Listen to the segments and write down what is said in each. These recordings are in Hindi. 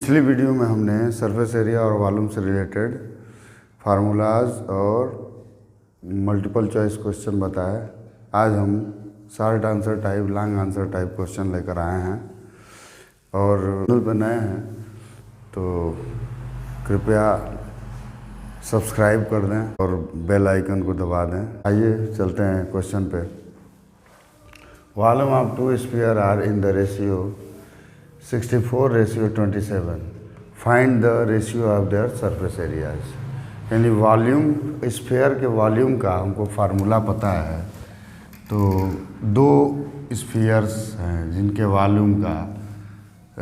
पिछली वीडियो में हमने सरफेस एरिया और वॉल्यूम से रिलेटेड फार्मूलाज और मल्टीपल चॉइस क्वेश्चन बताए। आज हम short answer type, long answer type question लेकर आए हैं और चैनल पर नए हैं तो कृपया सब्सक्राइब कर दें और बेल आइकन को दबा दें। आइए चलते हैं क्वेश्चन पे। Volume of two sphere are in the ratio 64:27। Find the ratio of their surface areas. यानी वॉल्यूम, स्फीयर के वॉल्यूम का हमको फार्मूला पता है। तो दो स्फीयर्स हैं जिनके वॉल्यूम का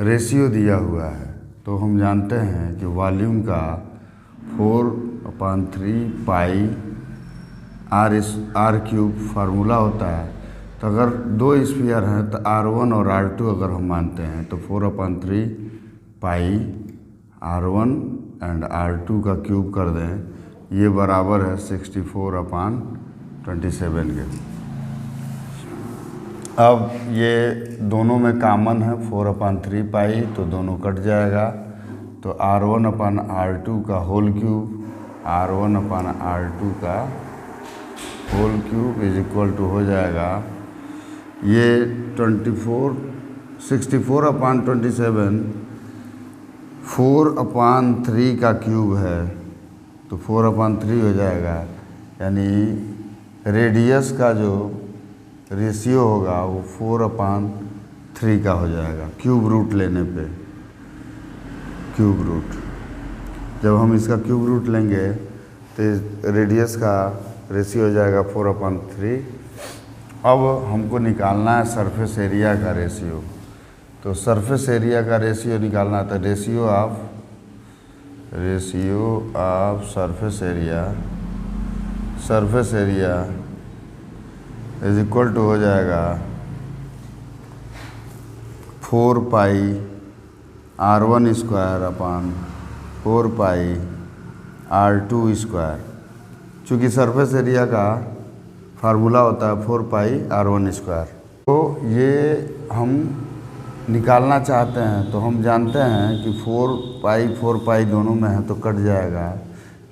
रेशियो दिया हुआ है, तो हम जानते हैं कि वॉल्यूम का 4/3 पाई आर क्यूब फार्मूला होता है। तो अगर दो स्फीयर हैं तो R1 और R2 अगर हम मानते हैं तो 4/3 पाई R1 एंड R2 का क्यूब कर दें, ये बराबर है 64/27 के। अब ये दोनों में कॉमन है 4/3 पाई, तो दोनों कट जाएगा। तो R1/R2 का होल क्यूब, R1/R2 का whole cube is equal to हो जाएगा ये 64/27 4/3 का क्यूब है, तो 4/3 हो जाएगा। यानी रेडियस का जो रेशियो होगा वो 4/3 का हो जाएगा क्यूब रूट लेने पे। क्यूब रूट जब हम इसका क्यूब रूट लेंगे तो रेडियस का रेशियो हो जाएगा 4/3। अब हमको निकालना है सरफेस एरिया का रेशियो। तो सरफेस एरिया का रेशियो निकालना था, ratio of surface area is equal to हो जाएगा 4 pi R1 square upon 4 pi R2 square. चूँकि सरफेस एरिया का फार्मूला होता है 4 पाई R1 स्क्वायर, तो ये हम निकालना चाहते हैं। तो हम जानते हैं कि 4 पाई दोनों में है तो कट जाएगा।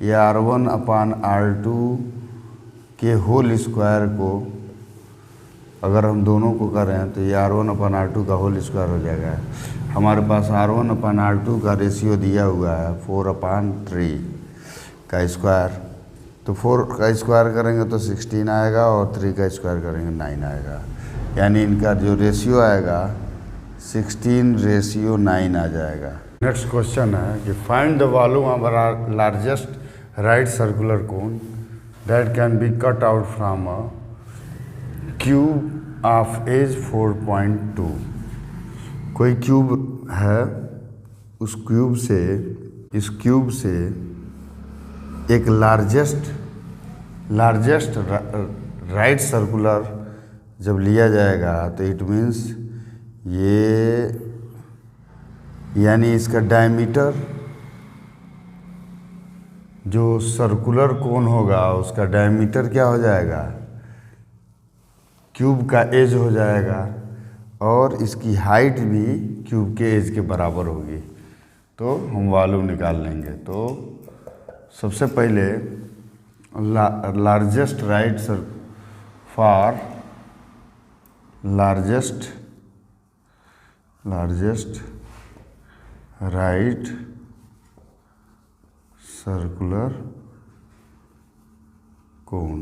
ये R1/R2 के होल स्क्वायर को अगर हम दोनों को करें तो ये R1/R2 का होल स्क्वायर हो जाएगा। हमारे पास R1/R2 का रेशियो दिया हुआ है 4/3 का स्क्वायर। तो 4 का स्क्वायर करेंगे तो 16 आएगा और 3 का स्क्वायर करेंगे 9 आएगा। यानी इनका जो रेशियो आएगा 16:9 आ जाएगा। नेक्स्ट क्वेश्चन है कि find the volume of largest right circular cone that can be cut out from a cube of edge 4.2। कोई क्यूब है, उस क्यूब से, इस क्यूब से एक लार्जेस्ट राइट सर्कुलर जब लिया जाएगा तो इट मीन्स ये, यानी इसका डायमीटर, जो सर्कुलर कोन होगा उसका डायमीटर क्या हो जाएगा, क्यूब का एज हो जाएगा और इसकी हाइट भी क्यूब के एज के बराबर होगी। तो हम वॉल्यूम निकाल लेंगे। तो सबसे पहले largest right for largest right circular cone,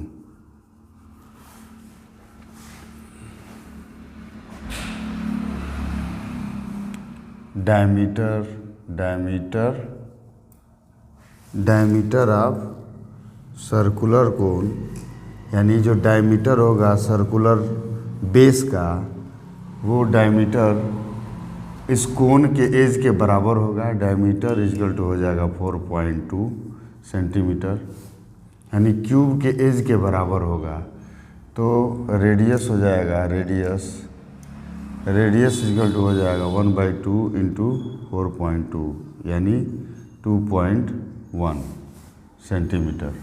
diameter of circular cone, यानी जो डायमीटर होगा सर्कुलर बेस का, वो डायमीटर इस कोन के एज के बराबर होगा। डायमीटर इक्वल टू हो जाएगा 4.2 सेंटीमीटर, यानी क्यूब के एज के बराबर होगा। तो रेडियस हो जाएगा, रेडियस इक्वल टू हो जाएगा 1/2 इंटू 4.2 यानी 2.1 सेंटीमीटर।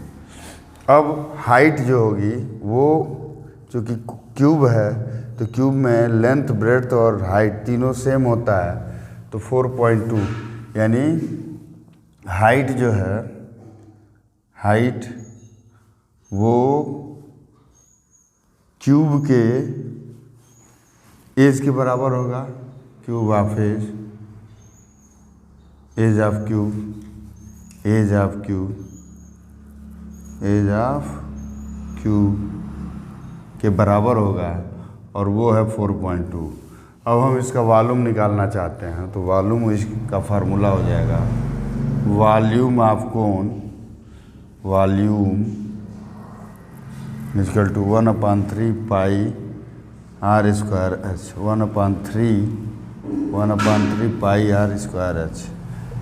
अब हाइट जो होगी वो, चूँकि क्यूब है तो क्यूब में लेंथ, ब्रेड्थ और हाइट तीनों सेम होता है, तो 4.2 यानी हाइट जो है, हाइट वो क्यूब के एज के बराबर होगा, cube of edge, edge of cube, edge of cube, edge of cube के बराबर होगा, और वो है 4.2। अब हम इसका वॉल्यूम निकालना चाहते हैं, तो वॉल्यूम इसका फार्मूला हो जाएगा volume of cone, volume equal to 1/3 pi are square H, 1/3 pi are square H.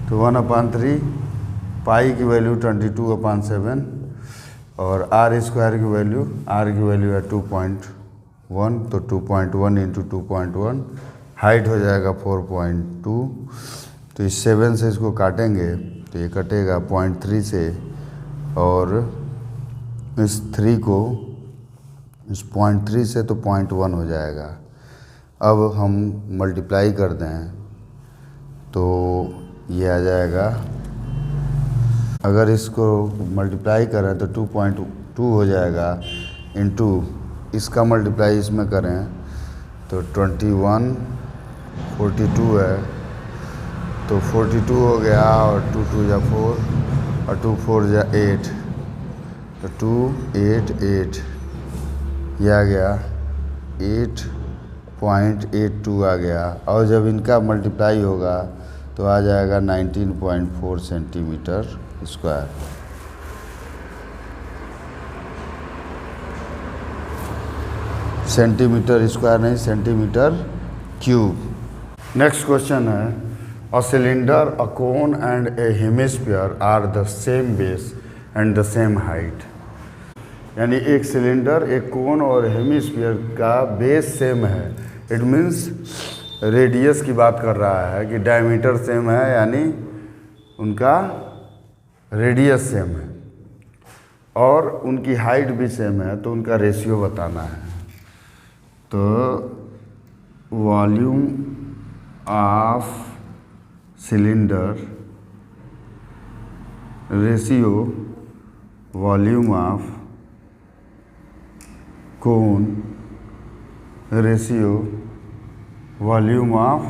तो 1/3 पाई की वैल्यू 22/7 और आर स्क्वायर की वैल्यू, आर की वैल्यू है 2.1, तो 2.1 इंटू 2.1 हाइट हो जाएगा 4.2। तो इस 7 से इसको काटेंगे तो ये कटेगा 0.3 से, और इस 3 को इस 0.3 से तो 0.1 हो जाएगा। अब हम मल्टीप्लाई कर दें तो ये आ जाएगा, अगर इसको मल्टीप्लाई करें तो 2.2 हो जाएगा, इंटू इसका मल्टीप्लाई इसमें करें तो 21 42 है, तो 42 हो गया, और 2 2 जा 4 और 2 4 जा 8, तो 2 8 8 ये आ गया 8.82 आ गया। और जब इनका मल्टीप्लाई होगा तो आ जाएगा 19.4 सेंटीमीटर स्क्वायर। सेंटीमीटर स्क्वायर नहीं, सेंटीमीटर क्यूब। नेक्स्ट क्वेश्चन है, a cylinder, a cone and a hemisphere are the same base and the same height. यानी एक सिलेंडर, एक कोन और हेमिस्फीयर का बेस सेम है। इट मीन्स रेडियस की बात कर रहा है कि डायमीटर सेम है, यानी उनका रेडियस सेम है, और उनकी हाइट भी सेम है, तो उनका रेशियो बताना है। तो volume of cylinder ratio volume of cone ratio volume of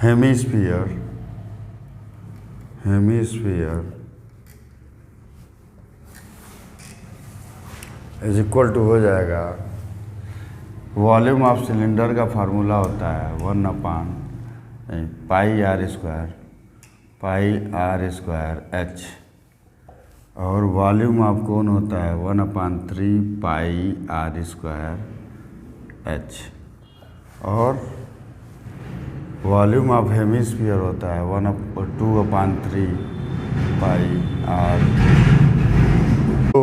hemisphere is equal to हो जाएगा, वॉल्यूम ऑफ सिलेंडर का फार्मूला होता है 1 पाई आर स्क्वायर एच, और वॉल्यूम ऑफ कोन होता है 1/3 पाई आर स्क्वायर एच, और वॉल्यूम ऑफ हेमिस्फीयर होता है 2/3 पाई आर। तो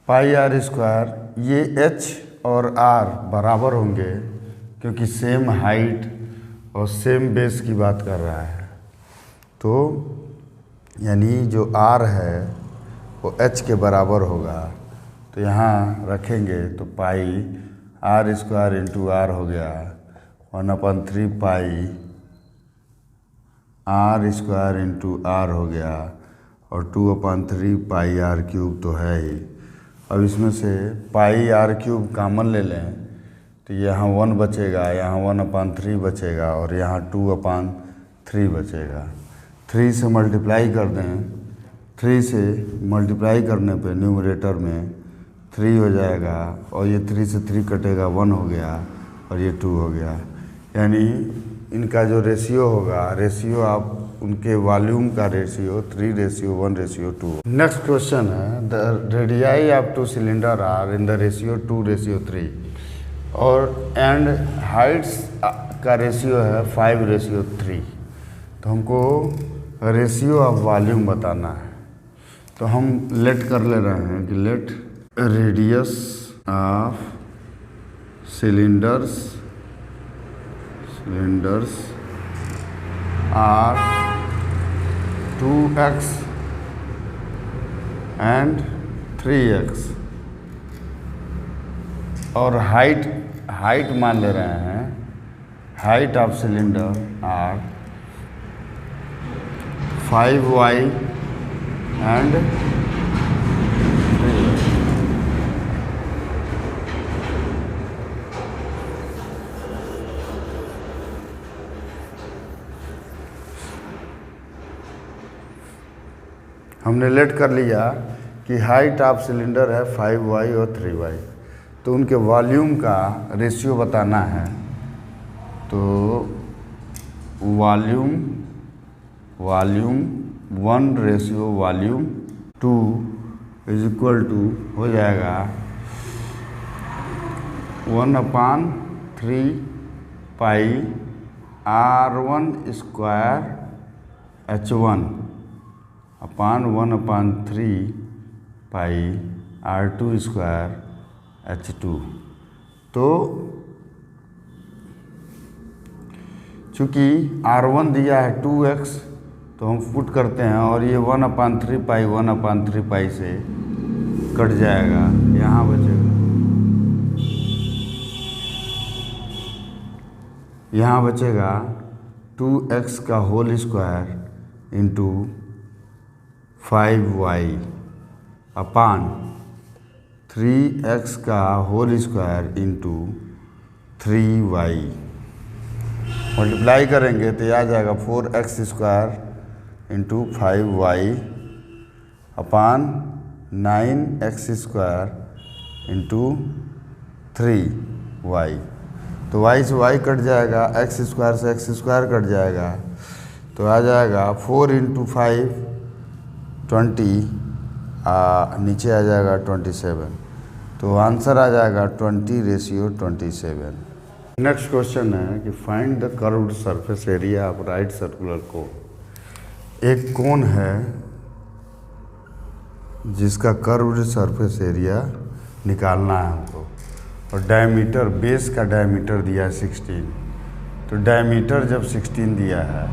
पाई आर स्क्वायर, ये एच और आर बराबर होंगे क्योंकि सेम हाइट और सेम बेस की बात कर रहा है। तो यानी जो आर है वो एच के बराबर होगा, तो यहाँ रखेंगे तो pi are square into are हो गया 1/3 pi are square into are हो गया, और 2/3 पाई आर क्यूब तो है ही। अब इसमें से पाई आर क्यूब कॉमन ले लें तो यहाँ 1 बचेगा, यहाँ 1/3 बचेगा, और यहाँ 2/3 बचेगा। 3 से मल्टीप्लाई कर दें, 3 से मल्टीप्लाई करने पे न्यूमरेटर में 3 हो जाएगा, और ये 3 से 3 कटेगा 1 हो गया, और ये 2 हो गया। यानी इनका जो रेशियो होगा, रेशियो आप उनके वॉल्यूम का रेशियो 3:1:2। नेक्स्ट क्वेश्चन है, the radii of 2 cylinder are in the ratio 2:3, और एंड हाइट्स का रेशियो है 5:3। तो हमको रेशियो ऑफ वॉल्यूम बताना है, तो हम लेट कर ले रहे हैं कि let radius of cylinders are 2x and 3x, और हाइट मान ले रहे हैं, height of cylinder are 5y and 3y। हमने लेट कर लिया कि हाइट ऑफ सिलेंडर है 5y और 3y, तो उनके वॉल्यूम का रेशियो बताना है। तो वॉल्यूम 1:वॉल्यूम 2 इज इक्वल टू हो जाएगा 1/3 पाई r1² h1 अपान 1/3 पाई r2² h2। तो चूँकि r1 दिया है 2x, तो हम पुट करते हैं और ये 1/3 पाई 1/3 पाई से कट जाएगा, यहाँ बचेगा, यहाँ बचेगा 2x का होल स्क्वायर इंटू 5y अपान 3x का whole square into 3y। Multiply करेंगे तो यह आ जाएगा 4x² इंटू 5y अपान 9x² इंटू 3y। तो y से y कट जाएगा, x² से x² कट जाएगा, तो आ जाएगा 4 इंटू 5 20, नीचे आ जाएगा 27। तो आंसर आ जाएगा 20:27। नेक्स्ट क्वेश्चन है कि find the curved surface area of right circular कोन। एक कोन है जिसका कर्व्ड सरफेस एरिया निकालना है हमको, और डायमीटर, बेस का डायमीटर दिया है 16। तो डायमीटर जब 16 दिया है,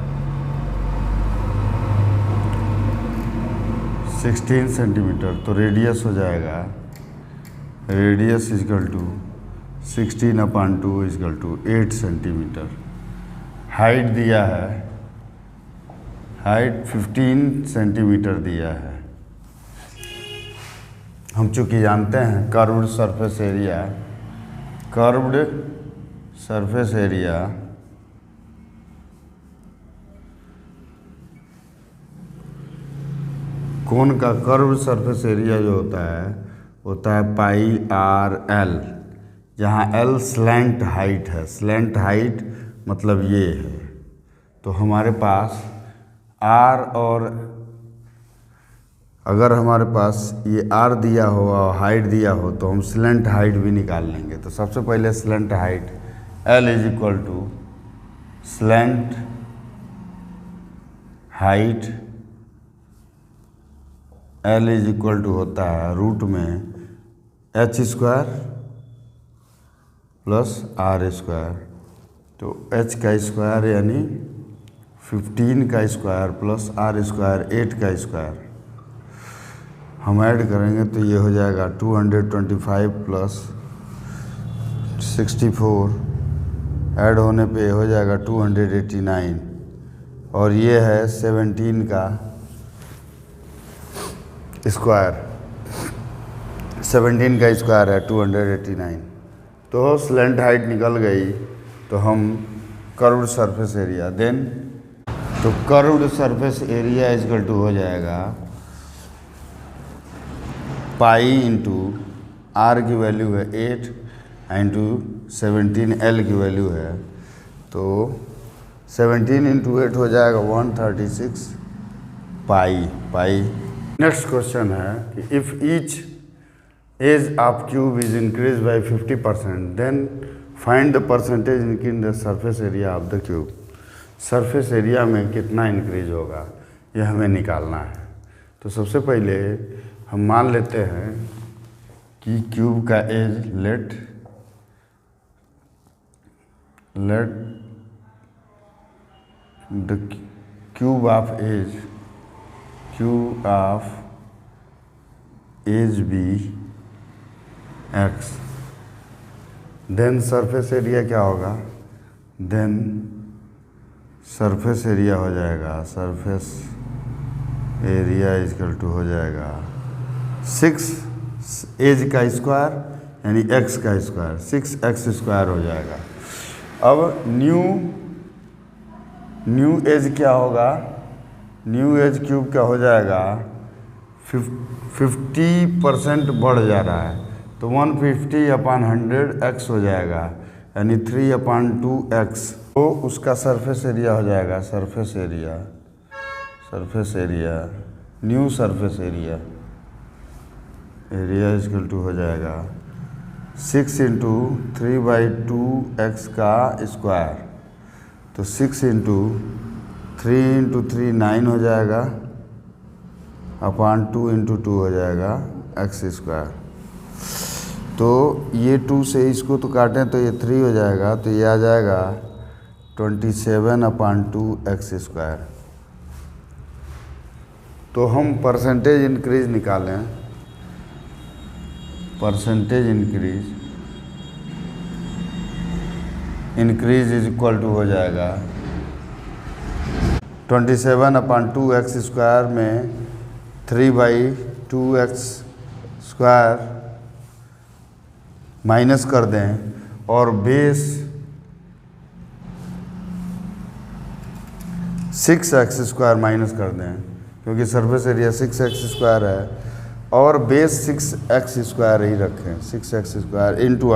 16 सेंटीमीटर, तो रेडियस हो जाएगा, radius is equal to 16/2 is equal to 8 centimetre. Height दिया है, हाइट 15 सेंटीमीटर दिया है। हम चूँकि जानते हैं curved surface area, curved surface area cone का कर्व्ड सरफेस एरिया जो होता है पाई r/l, जहाँ l स्लैंट हाइट है। स्लैंट हाइट मतलब ये है। तो हमारे पास r, और अगर हमारे पास ये r दिया हो और हाइट दिया हो तो हम स्लैंट हाइट भी निकाल लेंगे। तो सबसे पहले slant height l is equal to slant height, l is equal to होता है रूट में h² प्लस r²। तो h का स्क्वायर यानी 15 का स्क्वायर प्लस r², 8 का स्क्वायर। हम ऐड करेंगे तो ये हो जाएगा 225 प्लस 64, ऐड होने पे हो जाएगा 289, और ये है 17 का स्क्वायर, 17 का स्क्वायर है 289। तो स्लैंट हाइट निकल गई, तो हम कर्व्ड सरफेस एरिया देन, तो curved surface area is equal to हो जाएगा पाई इंटू r की वैल्यू है 8 इंटू 17 l की वैल्यू है, तो 17 इंटू 8 हो जाएगा 136 पाई। नेक्स्ट क्वेश्चन है कि if each edge of cube is increase by 50%, then find the percentage in the surface area of the cube. Surface area में कितना इंक्रीज होगा यह हमें निकालना है। तो सबसे पहले हम मान लेते हैं कि क्यूब का edge let the cube of edge be x, then surface area क्या होगा, देन सरफेस एरिया हो जाएगा सरफेस एरिया इजकल टू हो जाएगा 6 एज का स्क्वायर यानी x का स्क्वायर, 6x स्क्वायर हो जाएगा। अब न्यू एज क्या होगा, न्यू एज क्यूब क्या हो जाएगा, 50% बढ़ जा रहा है तो 150/100 x हो जाएगा यानी 3/2x। तो उसका सरफेस एरिया हो जाएगा, surface area new surface area is equal to हो जाएगा 6 × 3/2x का स्क्वायर, तो 6 × 3 × 3 9 हो जाएगा /2 × 2 हो जाएगा x स्क्वायर। तो ये 2 से इसको तो काटें तो ये 3 हो जाएगा, तो ये आ जाएगा 27/2x स्क्वायर। तो हम परसेंटेज इंक्रीज निकालें, percentage increase is equal to हो जाएगा 27/2x स्क्वायर में 3/2x स्क्वायर माइनस कर दें और बेस 6x स्क्वायर माइनस कर दें क्योंकि सरफेस एरिया 6x स्क्वायर है, और बेस 6x स्क्वायर ही रखें, 6x स्क्वायर इंटू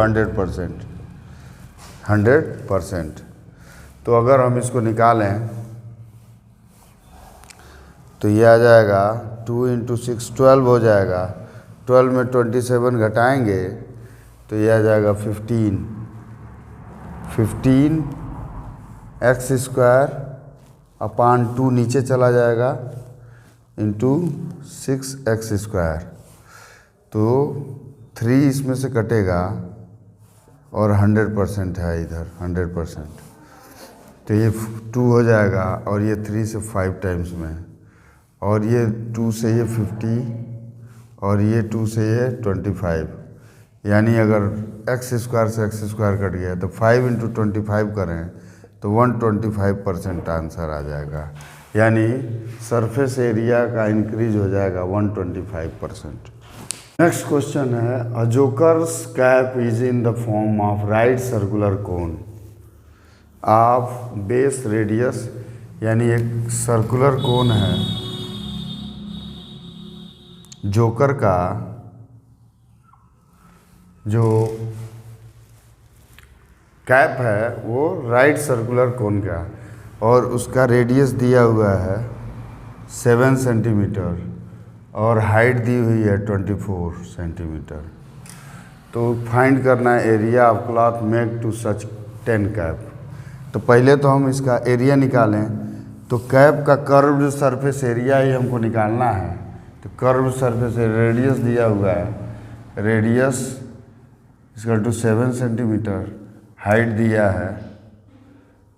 100%। तो अगर हम इसको निकालें तो ये आ जाएगा 2 × 6 12 हो जाएगा, 12 में 27 घटाएंगे तो ये आ जाएगा 15x स्क्वायर अपान 2 नीचे चला जाएगा इंटू 6x स्क्वायर। तो 3 इसमें से कटेगा और 100% है इधर 100%, तो ये 2 हो जाएगा और ये 3 से 5 टाइम्स में, और ये 2 से ये 50 और ये 2 से ये 25, यानी अगर x स्क्वायर से x स्क्वायर कट गया तो 5 × 25 करें तो 125% आंसर आ जाएगा, यानी सरफेस एरिया का इंक्रीज हो जाएगा 125%। नेक्स्ट क्वेश्चन है, a joker's cap is in the form of right circular cone of base radius, यानी एक सर्कुलर कोन है जोकर का, जो कैप है वो राइट सर्कुलर कोन का, और उसका रेडियस दिया हुआ है 7 सेंटीमीटर और हाइट दी हुई है 24 सेंटीमीटर। तो फाइंड करना है area of cloth make to such 10 cap. तो पहले तो हम इसका एरिया निकालें, तो कैप का कर्व्ड सरफेस एरिया ही हमको निकालना है। तो कर्व्ड सरफेस रेडियस दिया हुआ है, radius equal to 7 centimetre, height दिया है,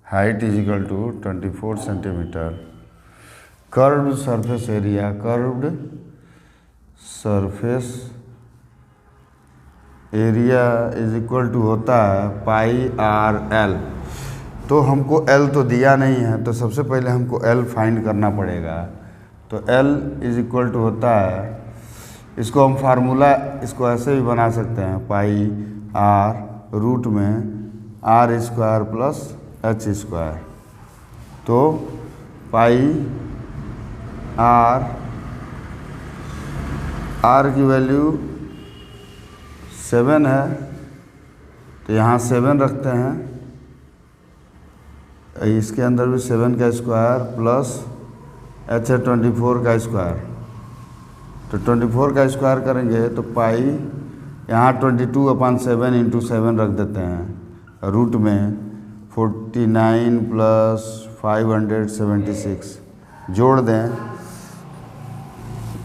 height is equal to 24 centimetre, curved surface area, curved surface area is equal to होता है πr/l। तो हमको L तो दिया नहीं है, तो सबसे पहले हमको L फाइंड करना पड़ेगा। तो L इज इक्वल टू होता है, इसको हम फार्मूला इसको ऐसे भी बना सकते हैं, πr रूट में r² प्लस h²। तो r की वैल्यू 7 है, तो यहाँ 7 रखते हैं, इसके अंदर भी 7 का स्क्वायर प्लस h है 24 का स्क्वायर। तो 24 का स्क्वायर करेंगे तो पाई यहाँ 22/7 इंटू 7 रख देते हैं, रूट में 49 प्लस 576 जोड़ दें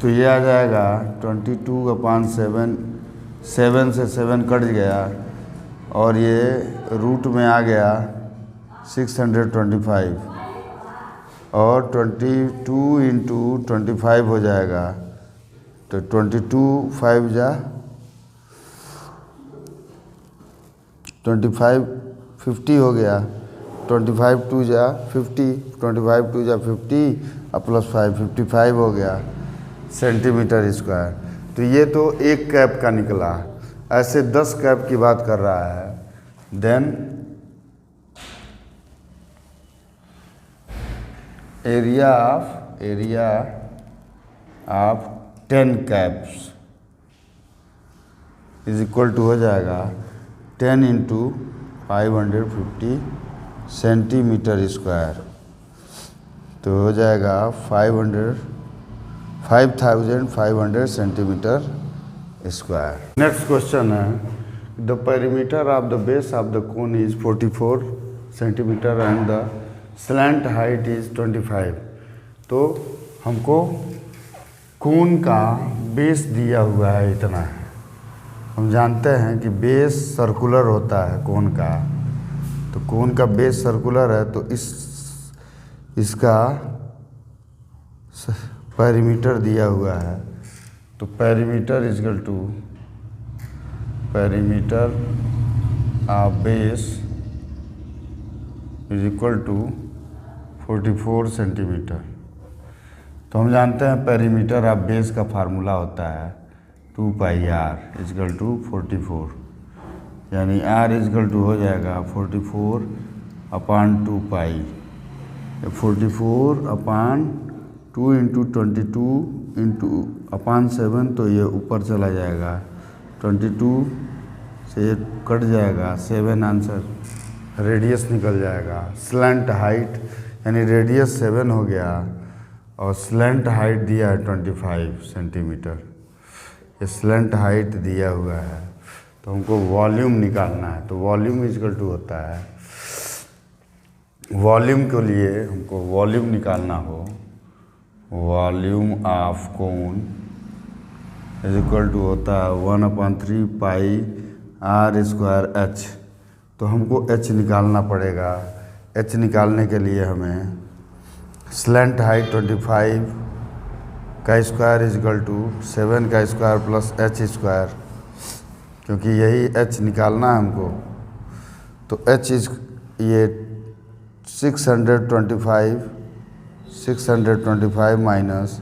तो ये आ जाएगा 22/7, 7 से 7 कट गया और ये रूट में आ गया 625, और 22 इंटू 25 हो जाएगा, तो 22 5 जा 25 50 हो गया, 25 टू जा 50, 25 टू जा 50 और प्लस 5 55 हो गया सेंटीमीटर स्क्वायर। तो ये तो एक कैप का निकला, ऐसे 10 कैप की बात कर रहा है। Then area of 10 caps is equal to हो जाएगा 10 इंटू 550 सेंटीमीटर स्क्वायर, तो हो जाएगा 5500 सेंटीमीटर स्क्वायर। नेक्स्ट क्वेश्चन है, the perimeter of the base of the cone is 44 centimetre and the slant height is 25। तो हमको कोन का बेस दिया हुआ है इतना है। हम जानते हैं कि बेस सर्कुलर होता है कोन का, तो कोन का बेस सर्कुलर है, तो इसका पेरीमीटर दिया हुआ है। तो perimeter is equal to perimeter of base is equal to 44 centimetre. तो हम जानते हैं पेरीमीटर ऑफ बेस का फार्मूला होता है 2 पाई r इजकल टू 44, यानी r इजकल टू हो जाएगा 44 अपान 2 पाई, 44 अपान 2 इंटू 22 इंटू अपान 7, तो ये ऊपर चला जाएगा, 22 से ये कट जाएगा, 7 आंसर, रेडियस निकल जाएगा। स्लैंट हाइट यानी रेडियस 7 हो गया और स्लैंट हाइट दिया है 25 सेंटीमीटर। ये स्लैंट हाइट दिया हुआ है, तो हमको वॉल्यूम निकालना है। तो वॉल्यूम इजकल टू होता है, वॉल्यूम के लिए हमको वॉल्यूम निकालना हो, volume of cone is equal to होता है 1/3 पाई r स्क्वायर h। तो हमको h निकालना पड़ेगा। h निकालने के लिए हमें स्लैंट हाइट 25 का स्क्वायर इजकल टू 7 का स्क्वायर प्लस h स्क्वायर, क्योंकि यही h निकालना है हमको। तो h इज ये 625 minus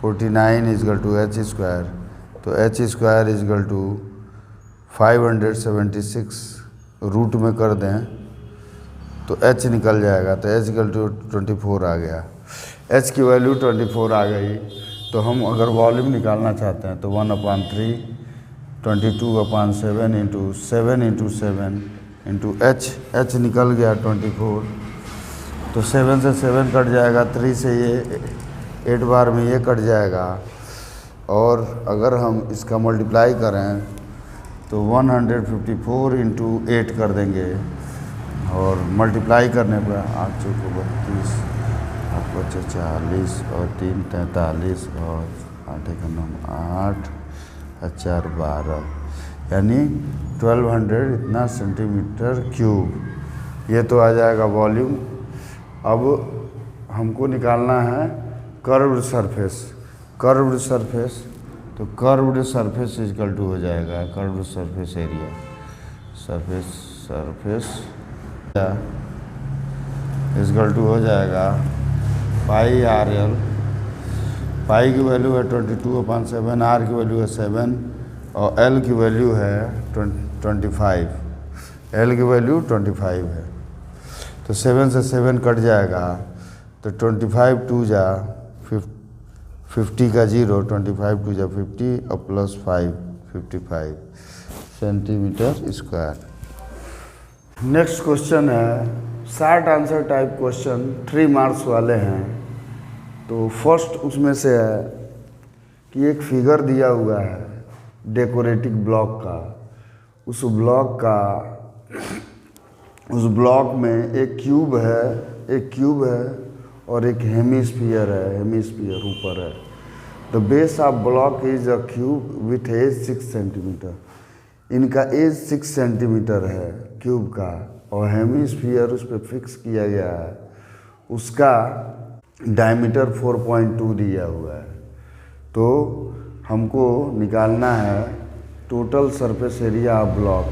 49 is equal to h square. तो h square is equal to 576 root में कर दें तो h निकल जाएगा, तो h इक्वल टू 24 आ गया। h की वैल्यू 24 आ गई। तो हम अगर वॉल्यूम निकालना चाहते हैं तो 1/3 22/7 इंटू 7 इंटू 7 इंटू h निकल गया 24। तो 7 से 7 कट जाएगा, 3 से ये 8 बार में ये कट जाएगा। और अगर हम इसका मल्टीप्लाई करें तो 154 इंटू 8 कर देंगे, और मल्टीप्लाई करने पर 8 चौको 32, 8 पचे 40 और 3 43 और 8 1 9 8 और 4 12, यानी 1200 इतना सेंटीमीटर क्यूब। ये तो आ जाएगा वॉल्यूम। अब हमको निकालना है कर्व्ड सरफेस। कर्व्ड सरफेस, तो कर्व्ड सरफेस इक्वल टू हो जाएगा curved surface area, surface equal to हो जाएगा पाई RL। पाई की वैल्यू है 22/7, R की वैल्यू है 7 और L की वैल्यू है 25। L की वैल्यू 25 है। तो 7 से 7 कट जाएगा, तो 25 2 जा 50 का 0, 25 2 जा 50 और plus 5 55 centimetre square. Next question है short answer type question, 3 marks वाले हैं। तो फर्स्ट उसमें से है कि एक फिगर दिया हुआ है डेकोरेटिव ब्लॉक का। उस ब्लॉक में एक क्यूब है और एक हेमिस्फीयर है, हेमिस्फीयर ऊपर है। The base of block is a cube with edge 6 centimetre. इनका एज 6 सेंटीमीटर है क्यूब का, और हेमिस्फीयर उस पर फिक्स किया गया है। उसका डायमीटर 4.2 दिया हुआ है। तो हमको निकालना है total surface area of block,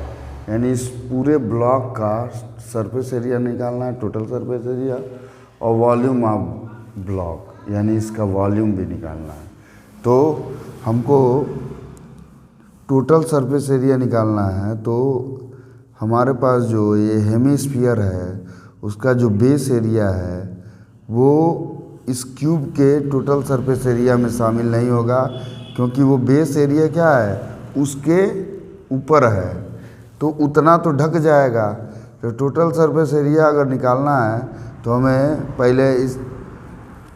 यानी इस पूरे ब्लॉक का सरफेस एरिया निकालना है, टोटल सरफेस एरिया, और वॉल्यूम ऑफ ब्लॉक यानी इसका वॉल्यूम भी निकालना है। तो हमको टोटल सरफेस एरिया निकालना है, तो हमारे पास जो ये हेमिस्फीयर है उसका जो बेस एरिया है वो इस क्यूब के टोटल सरफेस एरिया में शामिल नहीं होगा, क्योंकि वो बेस एरिया क्या है, उसके ऊपर है, तो उतना तो ढक जाएगा। तो टोटल सरफेस एरिया अगर निकालना है तो हमें पहले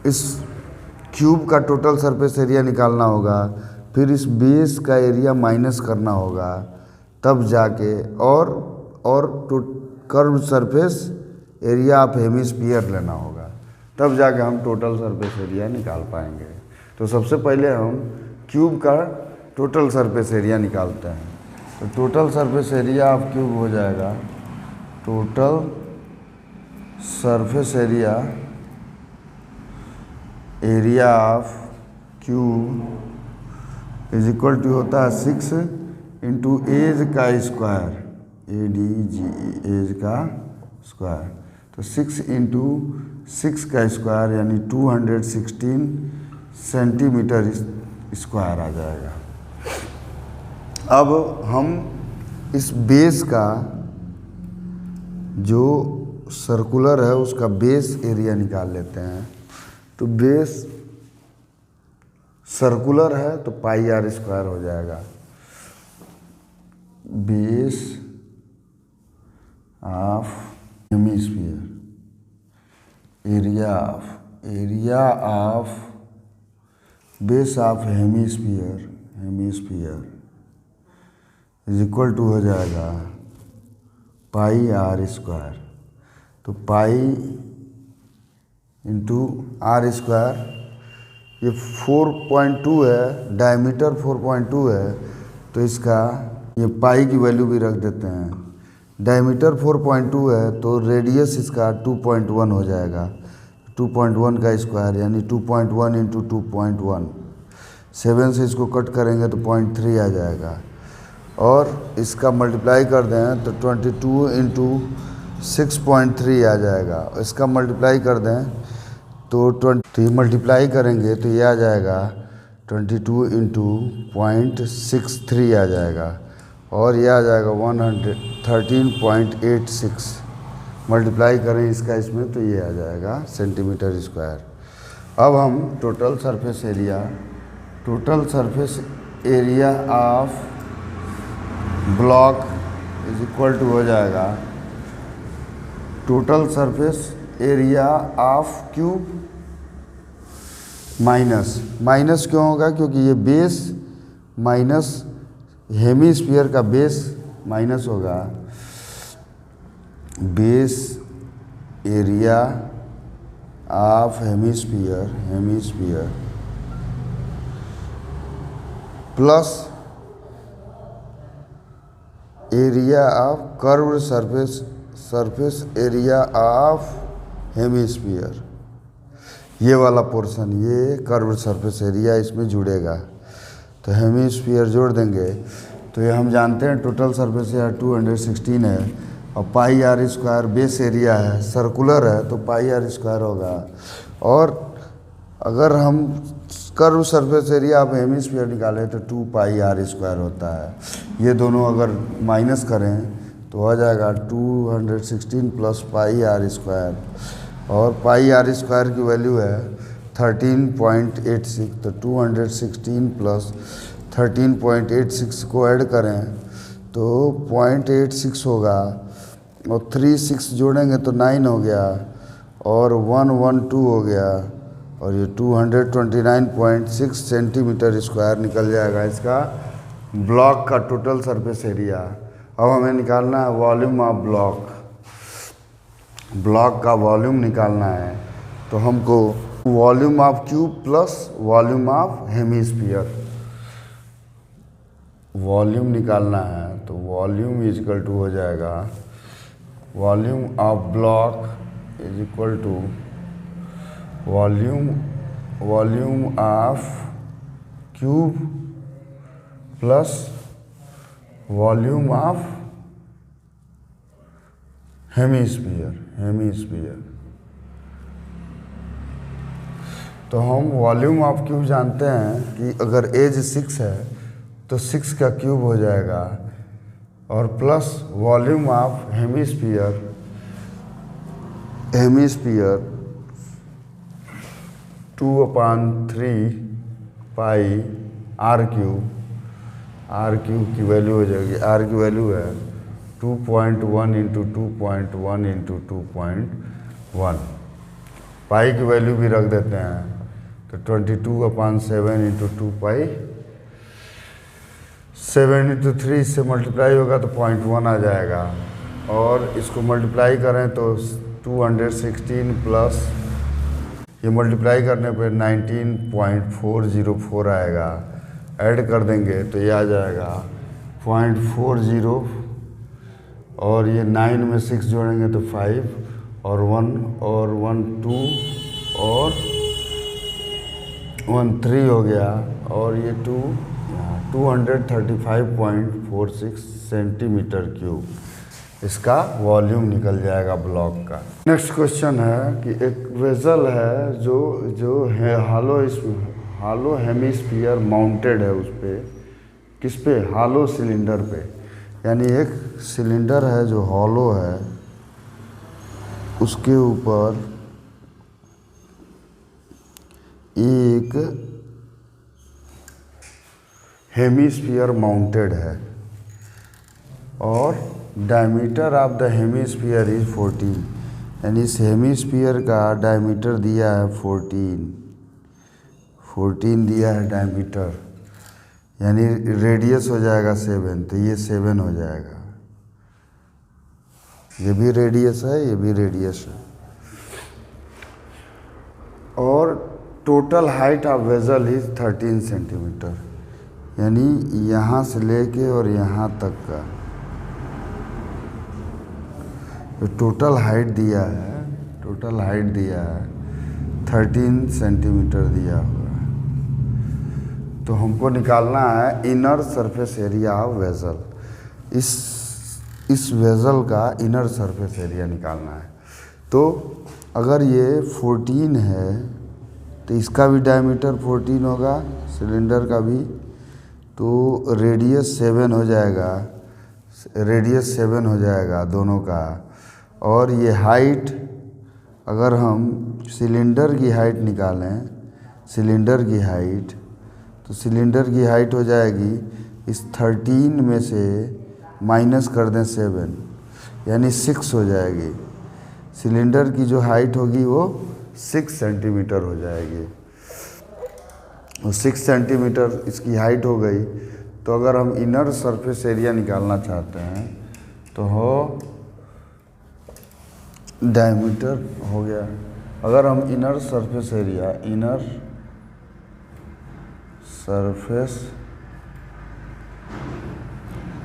इस क्यूब का टोटल सरफेस एरिया निकालना होगा, फिर इस बेस का एरिया माइनस करना होगा, तब जाके और curve surface area of hemisphere लेना होगा, तब जाके हम टोटल सरफेस एरिया निकाल पाएंगे। तो सबसे पहले हम क्यूब का टोटल सरफेस एरिया निकालते हैं। तो total surface area of cube हो जाएगा total surface area of cube is equal to होता है 6 इंटू एज का स्क्वायर, ADGE एज का स्क्वायर। तो 6 इंटू 6 का स्क्वायर यानी 216 सेंटीमीटर स्क्वायर आ जाएगा। अब हम इस बेस का जो सर्कुलर है उसका बेस एरिया निकाल लेते हैं। तो बेस सर्कुलर है तो पाई आर स्क्वायर हो जाएगा। Base of hemisphere, area of base of hemisphere is equal to हो जाएगा पाई आर स्क्वायर। तो पाई इंटू आर स्क्वायर, ये 4.2 है, डायमीटर 4.2 है, तो इसका ये पाई की वैल्यू भी रख देते हैं। डायमीटर 4.2 है तो रेडियस इसका 2.1 हो जाएगा। 2.1 का स्क्वायर यानी 2.1 इंटू 2.1, 7 से इसको कट करेंगे तो 0.3 आ जाएगा, और इसका मल्टीप्लाई कर दें तो 22 इंटू 6.3 आ जाएगा। इसका मल्टीप्लाई कर दें तो 20 मल्टीप्लाई करेंगे तो ये आ जाएगा 22 इंटू 0.63 आ जाएगा, और ये आ जाएगा 113.86। मल्टीप्लाई करें इसका इसमें तो ये आ जाएगा सेंटीमीटर स्क्वायर। अब हम total surface area of block is equal to हो जाएगा total surface area of cube minus क्यों होगा, क्योंकि ये बेस माइनस हेमिस्फीयर का बेस माइनस होगा। Base area of hemisphere plus area of curved surface area of hemisphere, ये वाला पोर्शन, ये कर्व्ड सरफेस एरिया इसमें जुड़ेगा। तो हेमिस्फीयर जोड़ देंगे तो ये हम जानते हैं टोटल सरफेस एरिया 216 है, और पाई आर स्क्वायर बेस एरिया है, सर्कुलर है तो पाई आर स्क्वायर होगा। और अगर हम curve surface area of hemisphere निकालें तो 2 पाई आर स्क्वायर होता है। ये दोनों अगर माइनस करें तो हो जाएगा 216 प्लस पाई आर स्क्वायर, और पाई आर स्क्वायर की वैल्यू है 13.86। तो 216 प्लस 13.86 को ऐड करें तो 0.86 होगा, और 36 जोड़ेंगे तो 9 हो गया, और 112 हो गया, और ये 229.6 सेंटीमीटर स्क्वायर निकल जाएगा इसका ब्लॉक का टोटल सरफेस एरिया। अब हमें निकालना है वॉल्यूम ऑफ ब्लॉक का वॉल्यूम निकालना है। तो हमको volume of cube plus volume of hemisphere volume निकालना है। तो वॉल्यूम इज इक्वल टू हो जाएगा volume of block is equal to volume of cube plus volume of hemisphere. तो हम वॉल्यूम ऑफ क्यूब जानते हैं कि अगर एज 6 है तो 6 का क्यूब हो जाएगा, और plus volume of hemisphere 2/3 pi r cube की वैल्यू हो जाएगी। आर की वैल्यू है 2.1 इंटू 2.1 इंटू 2.1। पाई की वैल्यू भी रख देते हैं, तो 22/7 इंटू 2 पाई, 7 इंटू 3 से मल्टीप्लाई होगा तो 0.1 आ जाएगा, और इसको मल्टीप्लाई करें तो 216 प्लस ये मल्टीप्लाई करने पे 19.404 आएगा। ऐड कर देंगे तो ये आ जाएगा 0.40, और ये 9 में 6 जोड़ेंगे तो 5 और 1 और 1 2 और 1 3 हो गया, और ये 235.46 सेंटीमीटर क्यूब इसका वॉल्यूम निकल जाएगा ब्लॉक का। नेक्स्ट क्वेश्चन है कि एक वेसल है जो है हालो हेमिस्फीयर माउंटेड है, उस पे किस पे, हालो सिलेंडर पे। यानी एक सिलेंडर है जो हॉलो है, उसके ऊपर एक हेमिस्फीयर माउंटेड है, और diameter of the hemisphere is 14। यानी इस हेमिस्फीयर का डायमीटर दिया है 14 दिया है डायमीटर, यानी रेडियस हो जाएगा 7, तो ये 7 हो जाएगा। ये भी रेडियस है, ये भी रेडियस है। और total height of vessel is 13 centimetre, यानी यहाँ से लेके और यहाँ तक का जो टोटल हाइट दिया है 13 सेंटीमीटर दिया हुआ है। तो हमको निकालना है inner surface area of vessel. इस वेसल का इनर सरफेस एरिया निकालना है। तो अगर ये 14 है तो इसका भी डायमीटर 14 होगा, सिलेंडर का भी, तो रेडियस 7 हो जाएगा दोनों का। और ये हाइट, अगर हम सिलेंडर की हाइट निकालें, सिलेंडर की हाइट, तो सिलेंडर की हाइट हो जाएगी इस 13 में से माइनस कर दें 7, यानी 6 हो जाएगी। सिलेंडर की जो हाइट होगी वो 6 सेंटीमीटर हो जाएगी। और 6 सेंटीमीटर इसकी हाइट हो गई। तो अगर हम इनर सरफेस एरिया निकालना चाहते हैं तो हो डायमीटर हो गया। अगर हम इनर सरफेस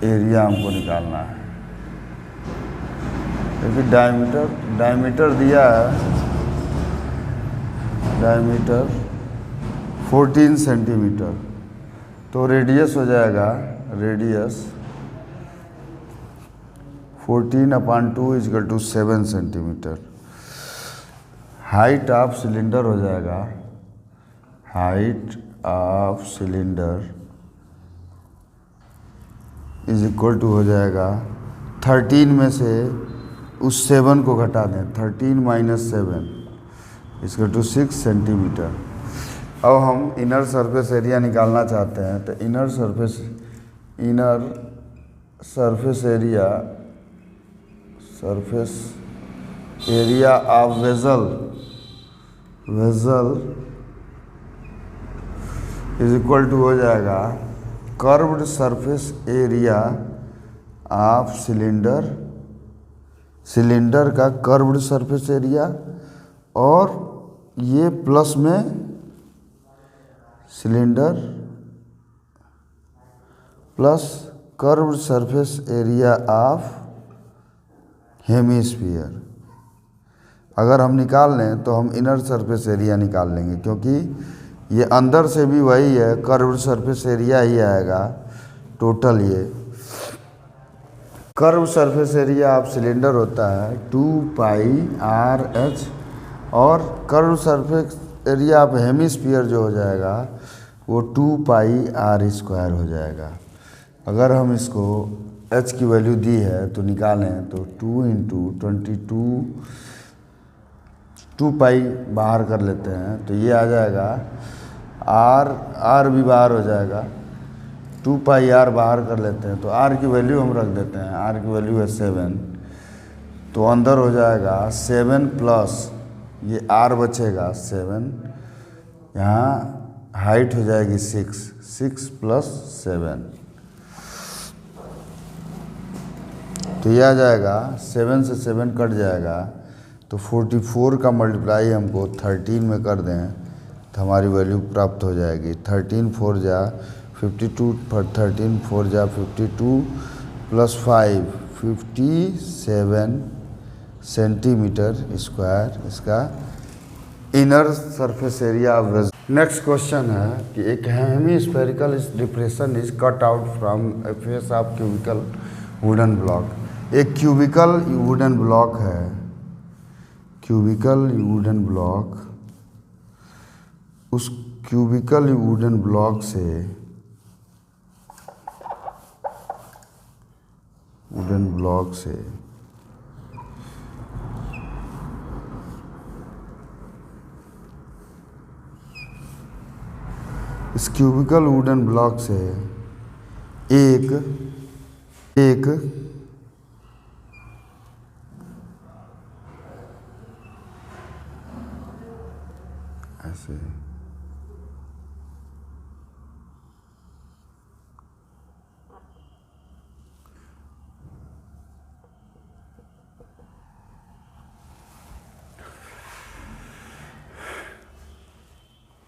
एरिया हमको निकालना है, क्योंकि डायमीटर दिया है, डायमीटर 14 सेंटीमीटर, तो रेडियस हो जाएगा, radius 14/2 = 7 centimetre. Height of cylinder हो जाएगा, हाइट ऑफ सिलेंडर = हो जाएगा 13 में से उस 7 को घटा दें, 13 - 7 = 6 सेंटीमीटर। अब हम इनर सरफेस एरिया निकालना चाहते हैं, तो inner surface area of vessel = हो जाएगा curved surface area of cylinder का कर्व्ड सरफेस एरिया, और ये प्लस में cylinder plus curved surface area of hemisphere. अगर हम निकाल लें तो हम इनर सरफेस एरिया निकाल लेंगे, क्योंकि ये अंदर से भी वही है, कर्व्ड सरफेस एरिया ही आएगा टोटल। ये curve surface area of cylinder होता है 2 पाई आर एच, और curve surface area of hemisphere जो हो जाएगा वो 2 पाई आर स्क्वायर हो जाएगा। अगर हम इसको h की वैल्यू दी है तो निकालें तो 2 इंटू 22, 2 पाई बाहर कर लेते हैं तो ये आ जाएगा r भी बाहर हो जाएगा, 2 पाई r बाहर कर लेते हैं तो r की वैल्यू हम रख देते हैं, r की वैल्यू है 7, तो अंदर हो जाएगा 7 प्लस ये r बचेगा 7, यहाँ हाइट हो जाएगी 6 प्लस 7, तो ये आ जाएगा 7 से 7 कट जाएगा, तो 44 का मल्टीप्लाई हमको 13 में कर दें तो हमारी वैल्यू प्राप्त हो जाएगी। 13 4 जा 52, 13 4 जा 52 प्लस 5 57 सेंटीमीटर स्क्वायर इसका inner surface area of. Next question है कि एक Hemy-spherical depression is cut out from A face of cubical wooden block. एक क्यूबिकल वुडन ब्लॉक है, क्यूबिकल वुडन ब्लॉक, उस क्यूबिकल वुडन ब्लॉक से इस क्यूबिकल वुडन ब्लॉक से एक ऐसे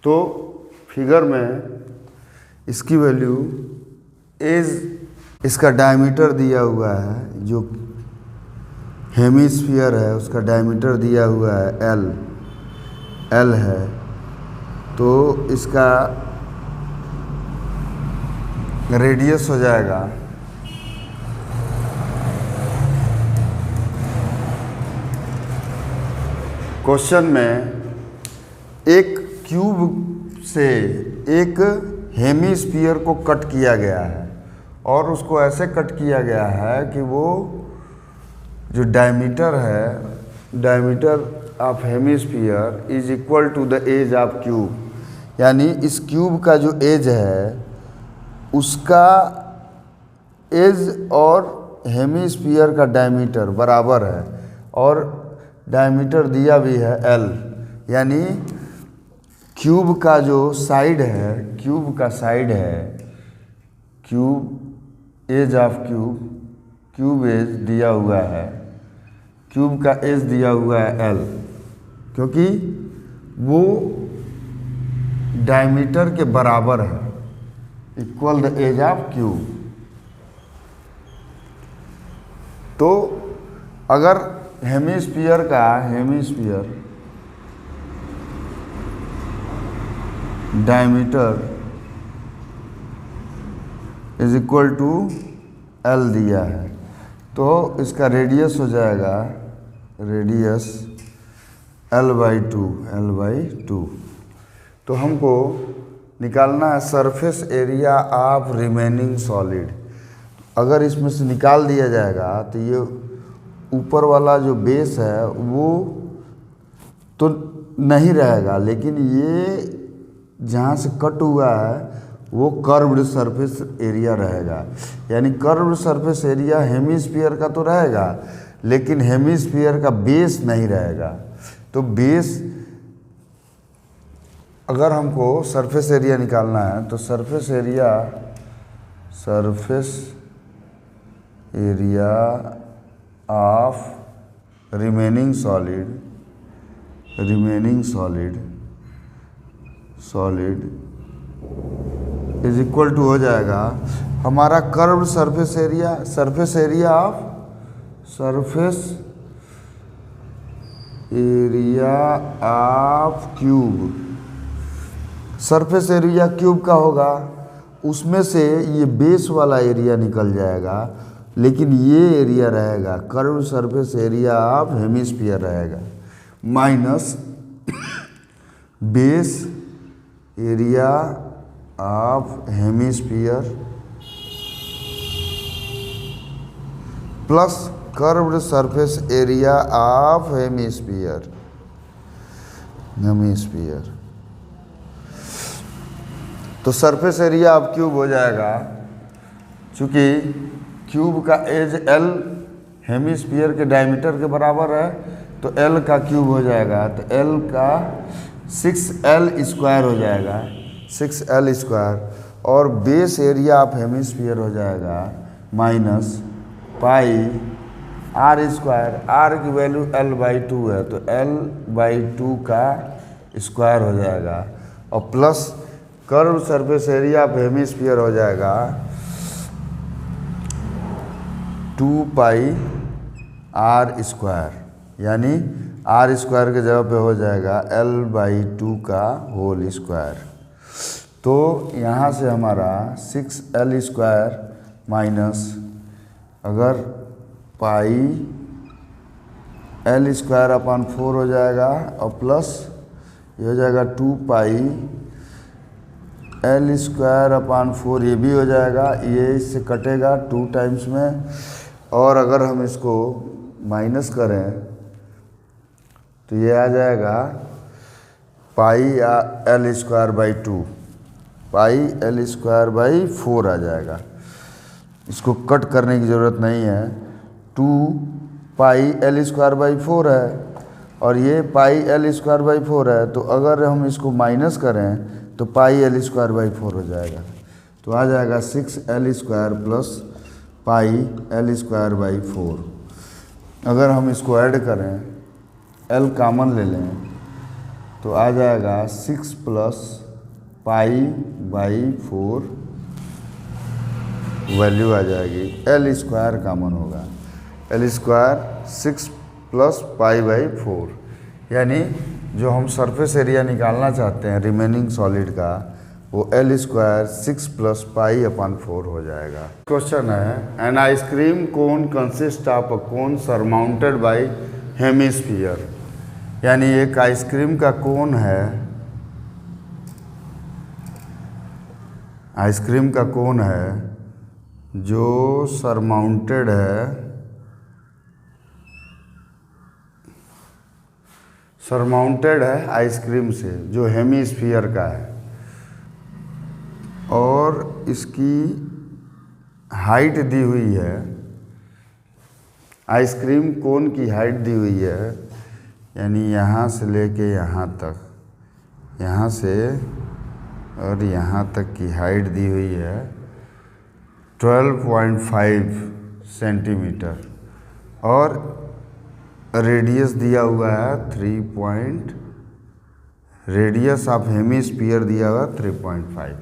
तो फिगर में इसकी वैल्यू इसका डायमीटर दिया हुआ है, जो हेमिस्फीयर है उसका डायमीटर दिया हुआ है L है, तो इसका रेडियस हो जाएगा क्वेश्चन में एक क्यूब से एक हेमिस्फीयर को कट किया गया है और उसको ऐसे कट किया गया है कि वो जो डायमीटर है, diameter of hemisphere is equal to the edge of cube, यानी इस क्यूब का जो एज है उसका एज और हेमिस्फीयर का डायमीटर बराबर है, और डायमीटर दिया भी है L, यानी क्यूब का जो साइड है, क्यूब का साइड है, cube edge of cube edge दिया हुआ है, क्यूब का एज दिया हुआ है L, क्योंकि वो डायमीटर के बराबर है, equal the edge of cube. तो अगर hemisphere diameter is equal to L दिया है तो इसका रेडियस हो जाएगा, रेडियस L/2। तो हमको निकालना है surface area of remaining solid. अगर इसमें से निकाल दिया जाएगा तो ये ऊपर वाला जो बेस है वो तो नहीं रहेगा, लेकिन ये जहाँ से कट हुआ है वो कर्व्ड सरफेस एरिया रहेगा, यानी कर्व्ड सरफेस एरिया हेमिस्फीयर का तो रहेगा लेकिन हेमिस्फीयर का बेस नहीं रहेगा। तो बेस, अगर हमको सरफेस एरिया निकालना है तो surface area of remaining solid is equal to हो जाएगा हमारा curve surface area of cube. Surface area cube का होगा, उसमें से ये बेस वाला एरिया निकल जाएगा लेकिन ये एरिया रहेगा, curve surface area of hemisphere रहेगा, minus base area of hemisphere plus curved surface area of hemisphere. तो सरफेस एरिया अब क्यूब हो जाएगा, चूँकि क्यूब का एज L हेमिस्फीयर के डायमीटर के बराबर है, तो L का क्यूब हो जाएगा, तो L का 6L² हो जाएगा, 6L², और बेस एरिया ऑफ हेमिस्फीयर हो जाएगा माइनस पाई R²। R की वैल्यू L/2 है, तो L/2 का स्क्वायर हो जाएगा, और plus curve surface area of hemisphere हो जाएगा 2 पाई R², यानी R² के जगह पे हो जाएगा L/2 का होल स्क्वायर। तो यहाँ से हमारा 6L² माइनस अगर पाई L²/4 हो जाएगा, और प्लस ये हो जाएगा 2 पाई L²/4, ये भी हो जाएगा, ये इससे कटेगा 2 टाइम्स में, और अगर हम इसको माइनस करें तो ये आ जाएगा पाई L²/2, पाई L²/4 आ जाएगा। इसको कट करने की ज़रूरत नहीं है, 2 पाई L²/4 है और ये पाई L²/4 है, तो अगर हम इसको माइनस करें तो पाई L²/4 हो जाएगा, तो आ जाएगा 6L² प्लस पाई L²/4। अगर हम इसको ऐड करें, L कॉमन ले लें, तो आ जाएगा 6 प्लस पाई/4, वैल्यू आ जाएगी L² कॉमन होगा, L² 6 प्लस पाई/4, यानी जो हम सरफेस एरिया निकालना चाहते हैं रिमेनिंग सॉलिड का, वो L² 6 प्लस पाई/4 हो जाएगा। क्वेश्चन है, an ice cream cone consist of a cone surmounted by hemisphere, यानी एक आइसक्रीम का कोन है, आइसक्रीम का कोन है जो सरमाउंटेड है, सरमाउंटेड है आइसक्रीम से जो हेमिस्फीयर का है, और इसकी हाइट दी हुई है, आइसक्रीम कोन की हाइट दी हुई है, यानी यहाँ से लेके यहाँ तक, यहाँ से और यहाँ तक की हाइट दी हुई है 12.5 सेंटीमीटर, और रेडियस दिया हुआ है 3 रेडियस ऑफ हेमिस्फीयर दिया हुआ 3.5।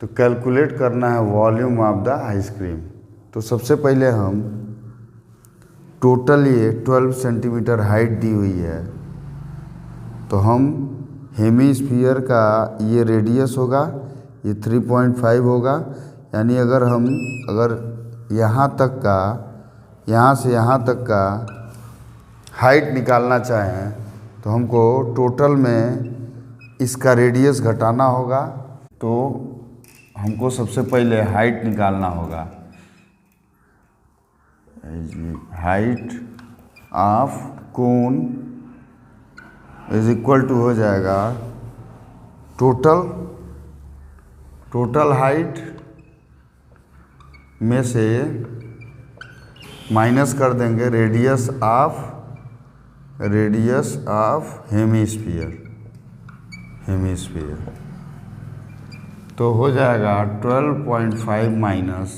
तो कैलकुलेट करना है वॉल्यूम ऑफ द आइसक्रीम। तो सबसे पहले हम टोटल ये 12 सेंटीमीटर हाइट दी हुई है, तो हम हेमिस्फीयर का ये रेडियस होगा, ये 3.5 होगा, यानी अगर यहाँ तक का, यहाँ से यहाँ तक का हाइट निकालना चाहें तो हमको टोटल में इसका रेडियस घटाना होगा। तो हमको सबसे पहले हाइट निकालना होगा, height of cone is equal to हो जाएगा टोटल हाइट में से माइनस कर देंगे रेडियस ऑफ हेमिस्फीयर, तो हो जाएगा 12.5 minus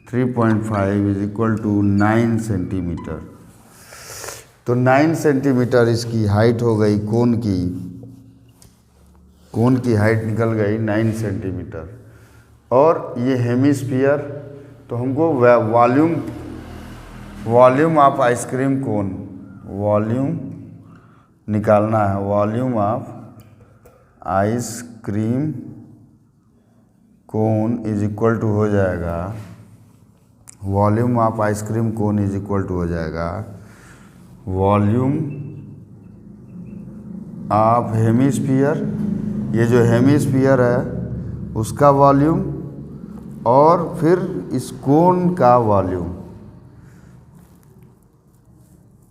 3.5 is equal to 9 centimetre. तो 9 सेंटीमीटर इसकी हाइट हो गई, कोन की हाइट निकल गई 9 सेंटीमीटर। और ये हेमिस्फीयर, तो हमको volume of ice cream cone, volume निकालना है, volume of ice cream cone is equal to हो जाएगा volume of ice cream cone is equal to हो जाएगा वॉल्यूम ऑफ हेमिस्फीयर, ये जो हेमिस्फीयर है उसका वॉल्यूम, और फिर इस कोन का volume,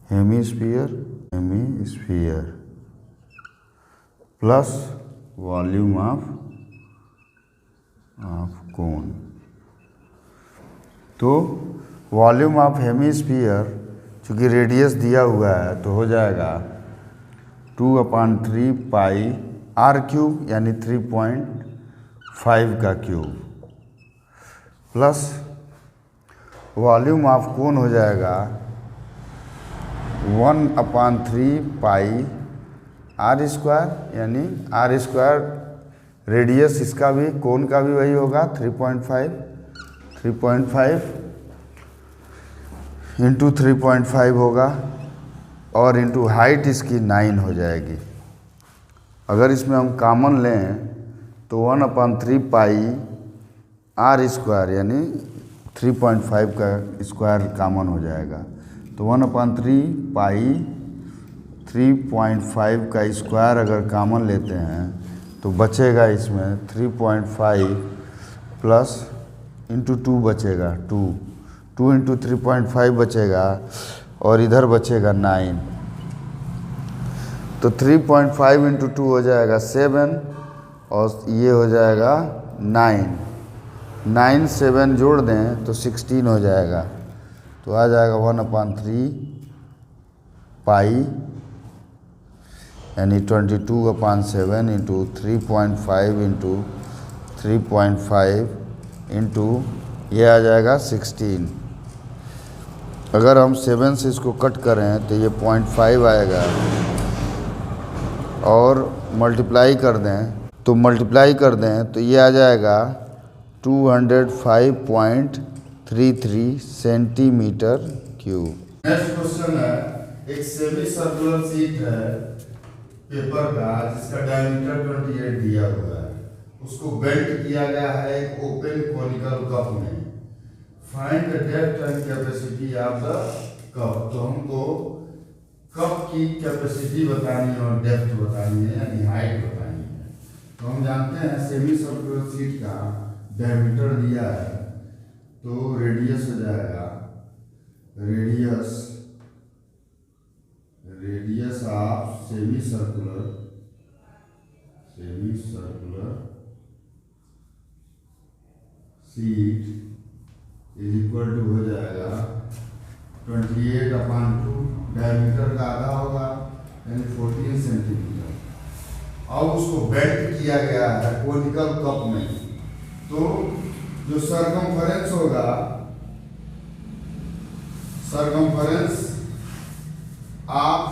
hemisphere plus volume of कोन। तो वॉल्यूम ऑफ हेमिस्फीयर चूँकि रेडियस दिया हुआ है तो हो जाएगा 2/3 पाई आर क्यूब यानी 3.5 का क्यूब, प्लस वॉल्यूम ऑफ कोन हो जाएगा 1/3 पाई आर स्क्वायर, यानी आर स्क्वायर रेडियस इसका भी कोन का भी वही होगा 3.5 इंटू 3.5 होगा, और इंटू हाइट इसकी 9 हो जाएगी। अगर इसमें हम कॉमन लें तो 1/3 पाई आर स्क्वायर यानी 3.5 का स्क्वायर कॉमन हो जाएगा, तो 1/3 पाई 3.5 का स्क्वायर अगर कॉमन लेते हैं तो बचेगा इसमें 3.5 प्लस इंटू 2 बचेगा 2 इंटू 3.5 बचेगा, और इधर बचेगा 9, तो 3.5 इंटू 2 हो जाएगा 7, और ये हो जाएगा 9 7 जोड़ दें तो 16 हो जाएगा, तो आ जाएगा 1/3 पाई यानी 22/7 इंटू 3.5 इंटू 3.5 इंटू ये आ जाएगा 16। अगर हम 7 से इसको कट करें तो ये 0.5 आएगा, और मल्टीप्लाई कर दें तो ये आ जाएगा 205.33 सेंटीमीटर क्यूब। नेक्स्ट क्वेश्चन है, एक सेमी सर्कुलर शीट है पेपर का जिसका डायमीटर 28 दिया हुआ है, उसको बेल्ट किया गया है एक ओपन कॉनिकल कप में। Find the depth and capacity of the cup. तो हमको कप की कैपेसिटी बतानी है और डेप्थ बतानी है यानी हाइट बतानी है। तो हम जानते हैं सेमी सर्कुलर शीट का डायमीटर दिया है, तो रेडियस हो जाएगा radius of semi circular sheet is equal to हो जाएगा 28/2, डायमीटर का आधा होगा यानी 14 सेंटीमीटर। अब उसको बेल्ट किया गया है कॉनिकल कप में, तो जो सरकमफेरेंस होगा, circumference of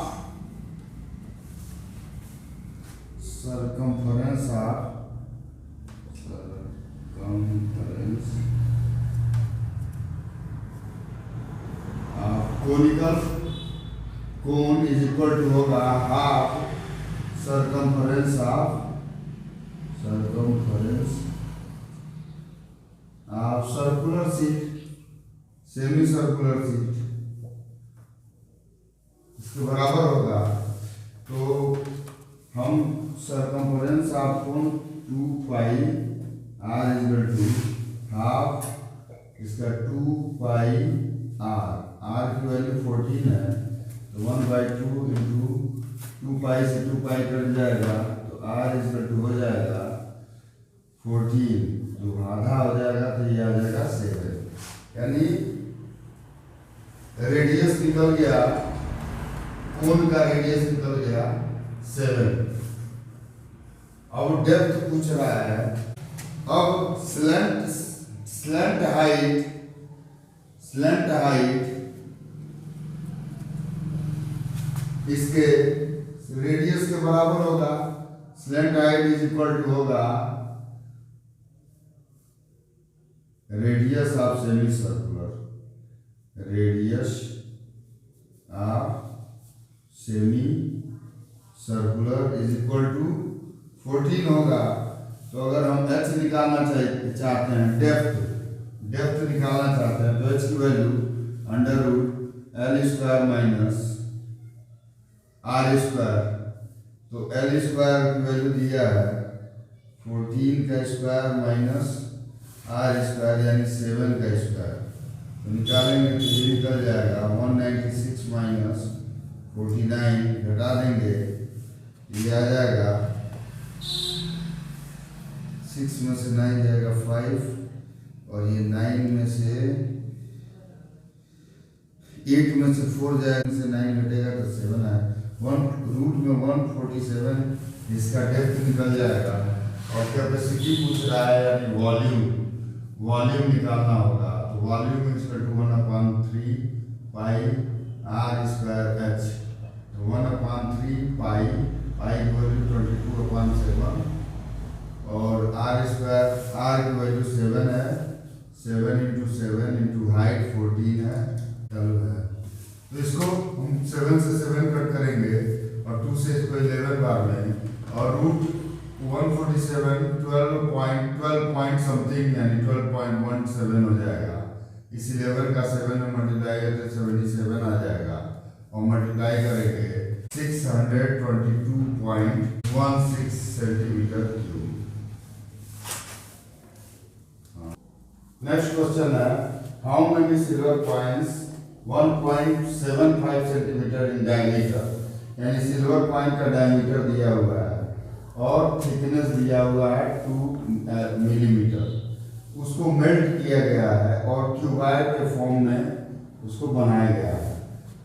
conical cone is equal to होगा half circumference of circular sheet, semi circular sheet इसके बराबर होगा। तो हम circumference of cone 2 pi R is equal to half इसका 2 पाई आर की वैल्यू 14 है, तो 1/2 इंटू 2 पाई से 2 पाई कट जाएगा, तो आर इज इक्वल टू हो जाएगा 14, जो आधा हो जाएगा तो ये आ जाएगा 7, यानी रेडियस निकल गया, कोन का रेडियस निकल गया 7। अब डेप्थ पूछ रहा है। अब स्लैंट हाइट इसके रेडियस के बराबर होगा। Slant height is equal to होगा radius of semi circular, radius of semi circular is equal to 14 होगा। तो अगर हम एच निकालना चाहते हैं डेप्थ निकालना चाहते हैं तो एच की value under root l square minus r square, तो एल स्क्वायर की वैल्यू दिया है 14 का स्क्वायर माइनस आर स्क्वायर यानी 7 का स्क्वायर, तो निकालेंगे तो ये निकल जाएगा 196 माइनस 49, घटा देंगे ये आ जाएगा 6 में से 9 जाएगा 5 और ये 9 में से 8 में से 4 जाएगा, से 9 घटेगा तो 7 है, 1 रूट में 147 इसका डेप्थ निकल जाएगा। और कैपेसिटी पूछ रहा है यानी वॉल्यूम निकालना होगा, तो volume equal to 1/3 pi are square H, तो 1/3 पाई की वैल्यू 22/7 और आर स्क्वायर आर की वैल्यू 7 है, 7 × 7 × हाइट 14 है, चालू है। तो इसको हम 7 से 7 कट करेंगे और 2 से इसको 11 बार लें और रूट 147 12 पॉइंट समथिंग यानी 12.17 हो जाएगा। इस 11 का 7 में मल्टीप्लाई करते 77 आ जाएगा और मल्टीप्लाई करेंगे 622.16 सेंटीमीटर क्यूब। नेक्स्ट क्वेश्चन है how many silver coins 1.75 centimetre in diameter, यानी सिल्वर कॉइन का डायमीटर दिया हुआ है और थिकनेस दिया हुआ है 2 मिलीमीटर, उसको मेल्ट किया गया है और क्यूबाइड के फॉर्म में उसको बनाया गया है।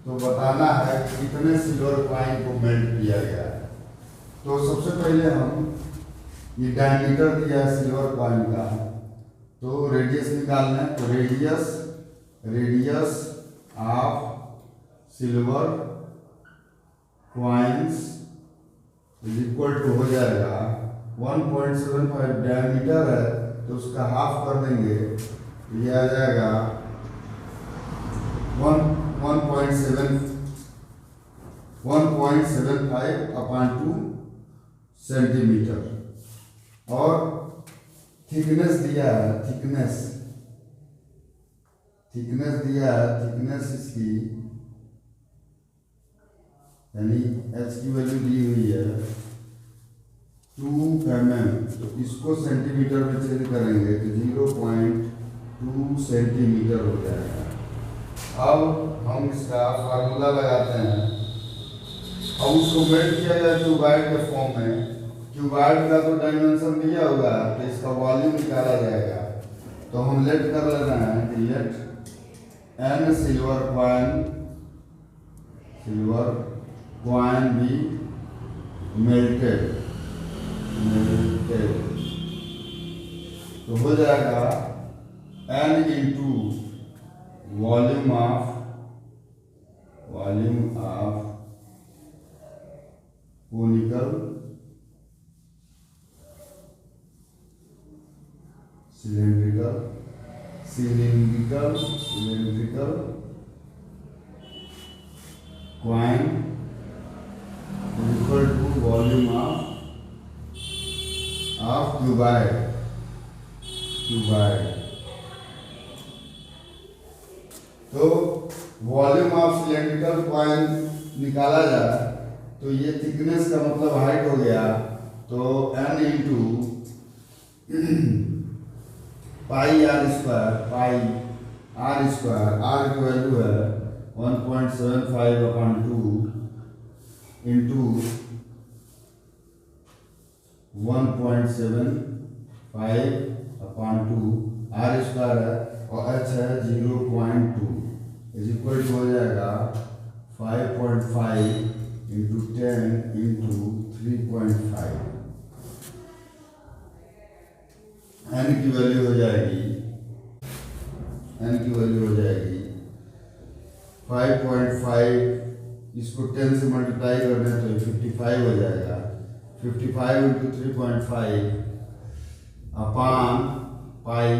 तो बताना है कितने सिल्वर कॉइन को मेल्ट किया गया है। तो सबसे पहले हम ये डायमीटर दिया है सिल्वर कॉइन का, तो रेडियस निकालना है, तो radius of silver coins is equal to हो जाएगा 1.75 डायमीटर है तो उसका हाफ कर देंगे तो ये आ जाएगा 1.75/2 सेंटीमीटर और थिकनेस दिया है, थिकनेस इसकी यानी एच की वैल्यू दी हुई है 2 mm, तो इसको सेंटीमीटर में चेंज करेंगे तो 0.2 सेंटीमीटर हो जाएगा। अब हम इसका फार्मूला लगाते हैं, अब उसको मेल्ट किया जाए क्यूबाइड के फॉर्म में, क्यूबाइड का तो डायमेंशन दिया हुआ है तो इसका वॉल्यूम निकाला जाएगा। तो हम लेट कर लेना है कि लेट n सिल्वर कॉइन भी मेल्टेड, तो हो जाएगा n into volume of conical cylindrical coin equal to volume of cuboid. तो वॉल्यूम ऑफ सिलेंड्रिकल कॉइन निकाला जाए तो ये थिकनेस का मतलब हाइट हो गया, तो n into pi are square, r की वैल्यू है 1.75/2 इंटू 1.75/2 आर स्क्वायर है और एच है 0.2 इज इक्वल टू हो जाएगा 5.5 इंटू 10 इंटू 3.5। n की वैल्यू हो जाएगी 5.5, इसको 10 से मल्टीप्लाई करना है तो 55 हो जाएगा, 55 इंटू 3.5 अपान पाई,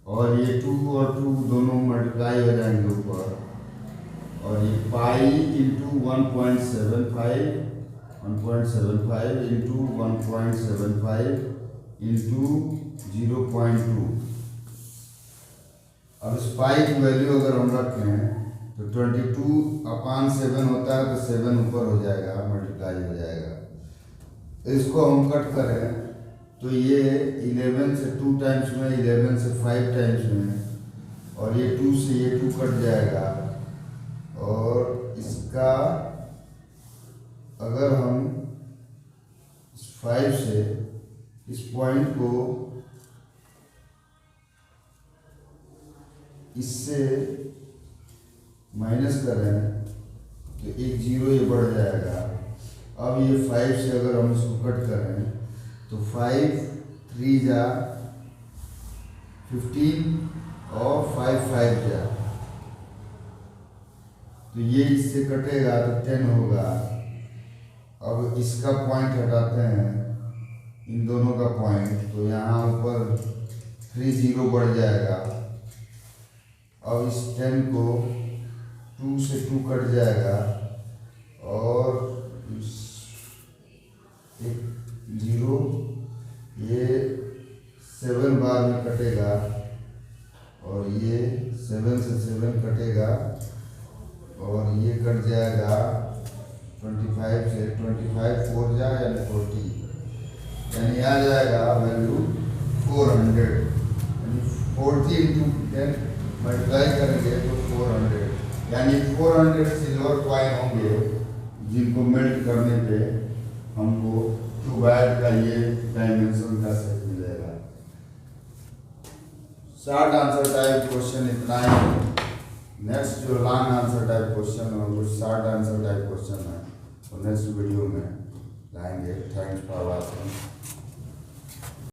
और ये 2 और 2 दोनों मल्टीप्लाई हो जाएंगे ऊपर, और ये पाई इंटू 1.75 इंटू 1.75 इंटू 0.2 अब इस पाई की वैल्यू अगर हम रखें तो 22/7 होता है, तो 7 ऊपर हो जाएगा, मल्टीप्लाई हो जाएगा। इसको हम कट करें तो ये 11 से 2 टाइम्स में, 11 से 5 टाइम्स में, और ये 2 से ये 2 कट जाएगा। और इसका अगर हम इस 5 से इस पॉइंट को इससे माइनस करें तो एक 0 ये बढ़ जाएगा। अब ये 5 से अगर हम इसको कट करें तो 5 3 जा 15 और 5 5 जा, तो ये इससे कटेगा तो 10 होगा। अब इसका पॉइंट हटाते हैं, इन दोनों का पॉइंट, तो यहाँ ऊपर 3 0 बढ़ जाएगा। अब इस 10 को 2 से 2 कट जाएगा, और इस एक 0 ये 7 बार में कटेगा, और ये 7 से 7 कटेगा, और ये कट जाएगा 25 से। 25 4 जा यानी 40, यानी आ जाएगा वैल्यू 400, यानी 40 इंटू 10 मल्टीप्लाई करेंगे तो 400, यानी 400 सिल्वर कॉइन होंगे जिनको मेल्ट करने पे हमको क्यूबाइड का ये डायमेंशन का सेट मिलेगा। शॉर्ट आंसर टाइप क्वेश्चन इतना ही। नेक्स्ट जो लॉन्ग आंसर टाइप क्वेश्चन और कुछ शॉर्ट आंसर टाइप क्वेश्चन है, तो नेक्स्ट वीडियो में लाएंगे। Thanks for watching.